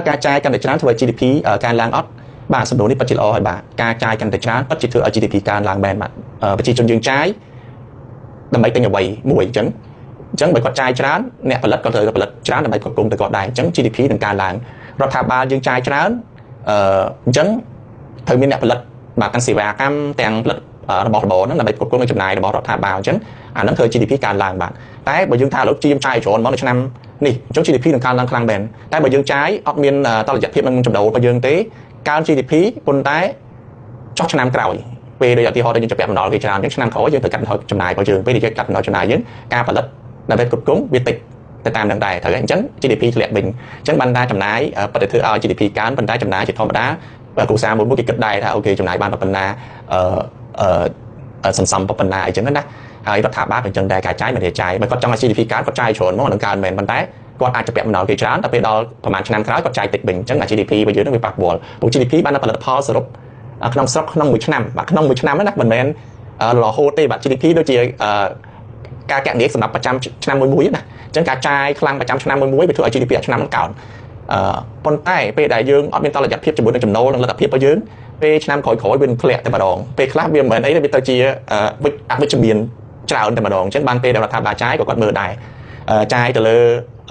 ការចាយកាន់តែច្រើនធ្វើឲ្យ GDP កើនឡើងអត់បាទសំណួរនេះពិតជាល្អហើយបាទការចាយកាន់តែច្រើនពិតជាធ្វើឲ្យ GDP កើនឡើងមែនបាទប្រជាជនយើងចាយដើម្បីទិញអ្វីមួយអញ្ចឹងបើគាត់ចាយច្រើនអ្នកផលិតក៏ត្រូវផលិតច្រើនដើម្បីគ្រប់គ្រងទៅគាត់ដែរអញ្ចឹង GDP នឹងកើនឡើងរដ្ឋាភិបាលយើងចាយច្រើនអញ្ចឹងត្រូវមានអ្នកផលិតបាទទាំងសេវាកម្មទាំងផលិតរបស់របរហ្នឹងដើម្បីគ្រប់គ្រងចំណាយរបស់រដ្ឋាភិបាលអញ្ចឹងអាហ្នឹងធ្វើ GDP កើនឡើងបាទតែបើយើងថាឥឡូវជាចាយច្រើនមកនៅឆ្នាំនេះអញ្ចឹង GDP នឹងកើនឡើងខ្លាំងមែនតែបើយើងចាយអត់មានតលយៈភាពនឹងចំណូលរបស់យើងទេកើន GDP ប៉ុន្តែចុះឆ្នាំក្រោយពេលដូចឧទាហរណ៍យើងចាប់បំណុលគេច្រើនអញ្ចឹងឆ្នាំក្រោយយើងត្រូវកាត់បន្ថយចំណាយរបស់យើងពេលដែលយើងកាត់បន្ថយចំណាយយើងការផលិតដើម្បីគ្រប់គ្រងវាតិចទៅតាមនឹងដែរត្រូវអញ្ចឹង GDP ធ្លាក់វិញអញ្ចឹងបានតែចំណាយបរិធ្វើឲ្យ GDP កើនប៉ុន្តែចំណាយជាធម្មតាគ្រួសារមួយគេគិតដែរថាអូខេចំណាយបានប៉ុណ្ណាសន្សំប៉ុណ្ណាអញ្ចឹងណាហើយរដ្ឋាភិបាលក៏អញ្ចឹងដែរការចាយមិនได้ចាយបើគាត់ចង់ឲ្យ GDP កើនគាត់ចាយច្រើនមកនឹងកើនមែនប៉ុន្តែគាត់អាចจะពាក់បំណុលគេច្រើនតែពេលដល់ប្រហែលឆ្នាំក្រោយគាត់ចាយតិចវិញអញ្ចឹងអា GDP របស់យើងនឹងវាប៉ះពាល់ព្រោះ GDP បានផលិតផលសរុបក្នុងស្រុកក្នុងមួយឆ្នាំបាទក្នុងមួយឆ្នាំណាមិនមែនរហូតទេបាទ GDP ដូចជាការកណនីសម្រាប់ប្រចាំឆ្នាំមួយណាអញ្ចឹងការចាយខ្លាំងប្រចាំឆ្នាំមួយវាធ្វើឲ្យ GDP ឆ្នាំហ្នឹងកើនប៉ុន្តែពេលដែលយើងអត់មានតលយៈភាពជាមួយនឹងចំណូលនិងលទ្ធភាពរបស់យើងពេលឆ្នាំក្រោយៗវានឹងធ្លាក់តែម្ដងពេលខ្លះវាមិនមែនអីទេវាទៅជាអវិជ្ជមានច្រើនតែម្ដងអញ្ចឹងបានពេលដែលរដ្ឋាភិបាលចាយក៏គាត់មើលដែរចាយទៅលើ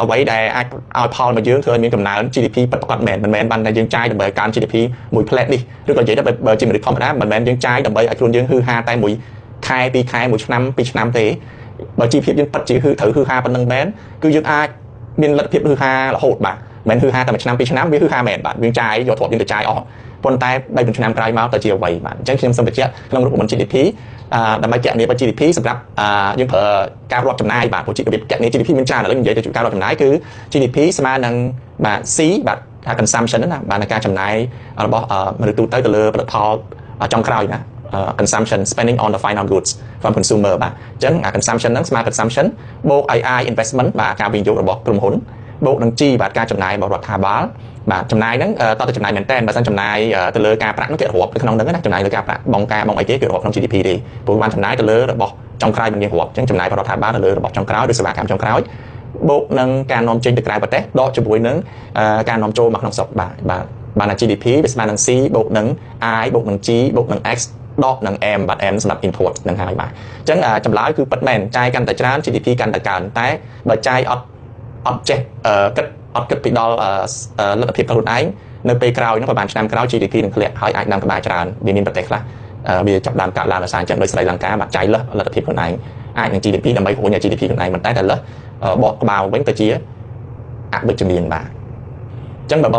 អ្វីដែលអាចឲ្យផលមកយើងធ្វើឲ្យមានកំណើន GDP ពិតប្រាកដមែនមិនមែនបានតែយើងចាយដើម្បីកើន GDP មួយផ្លែតនេះឬក៏និយាយទៅបើជាមនុស្សធម្មតាមិនមែនយើងចាយដើម្បីឲ្យខ្លួនយើងហឺហាតែមួយខែពីរខែមួយឆ្នាំពីរឆ្នាំទេបើជីវភាពយើងពិតជាត្រូវហឺហាប៉ុណ្្នឹងមែនគឺយើងអាចមានលទ្ធភាពហឺហារហូតបាទមិនហឺហាតែមួយឆ្នាំពីរឆ្នាំវាហឺហាមែនបាទយើងចាយយកទ្រព្យយើងទៅចាយអស់ប៉ុន្តែ3-4ឆ្នាំក្រោយមកទៅជាអ្វីបាទអញ្ចឹងខ្ញុំសូមបញ្ជាក់ក្នុងរូបមន្ត GDP ដើម្បីគណនា GDP សម្រាប់យើងប្រើការរាប់ចំណាយបាទព្រោះរបៀបគណនា GDP មានច្រើនឥឡូវនិយាយទៅការរាប់ចំណាយគឺ GDP ស្មើនឹងបាទ C បាទថា consumption ណាបាទការចំណាយរបស់មនុស្សទូទៅលើផលិតផលចុងក្រោយណាconsumption spending on the final goods from consumer បាទអញ្ចឹងconsumption ហ្នឹងស្មើ consumption បូក AI investment បាទការវិនិយោគរបស់ក្រុមហ៊ុនបូកនឹង G បាទការចំណាយរបស់រដ្ឋាភិបាលបាទចំណាយហ្នឹងតើទៅចំណាយមែនតើបើសិនចំណាយទៅលើការប្រាក់ហ្នឹងគេរាប់នៅក្នុងហ្នឹងណាចំណាយលើការប្រាក់បងអីគេរាប់ក្នុង GDP ទេព្រោះបានចំណាយទៅលើរបស់ចុងក្រោយមិនយើងរាប់អញ្ចឹងចំណាយរបស់រដ្ឋាភិបាលទៅលើរបស់ចុងក្រោយឬសេវាកម្មចុងក្រោយបូកនឹងការនាំចេញទៅក្រៅប្រទេសដកជាមួយនឹងការនាំចូលមកក្នុងស្រុកបាន GDP វាស្មើនឹង C បូកនឹង I បូកនឹង G បូកនឹង X ដកនឹង M បាទ M សម្រាប់ import នឹងហើយបាទអញ្ចឹងចម្លើយគឺពិតមែនចាយកាន់តែច្រើន GDP កាន់តែកើនតែបើចាយអត់ចេះគិតពីដល់លទ្ធភាពខ្លួនឯងនៅពេលក្រោយហ្នឹងប្រហែលឆ្នាំក្រោយ GDP នឹងធ្លាក់ហើយអាចដាំក្បាលច្រើនវាមានប្រទេសខ្លះវាចាប់ដើមកើតឡើងដោយសារអញ្ចឹងដោយស្រីលង្កាបាទចាយលើសលទ្ធភាពខ្លួនឯងអាចនឹង GDP ដើម្បីហួញឲ្យ GDP ខ្លួនឯងមិនតែលើសបកក្បាលវិញទៅជាអវិជ្ជមានបាទអញ្ចឹងបើ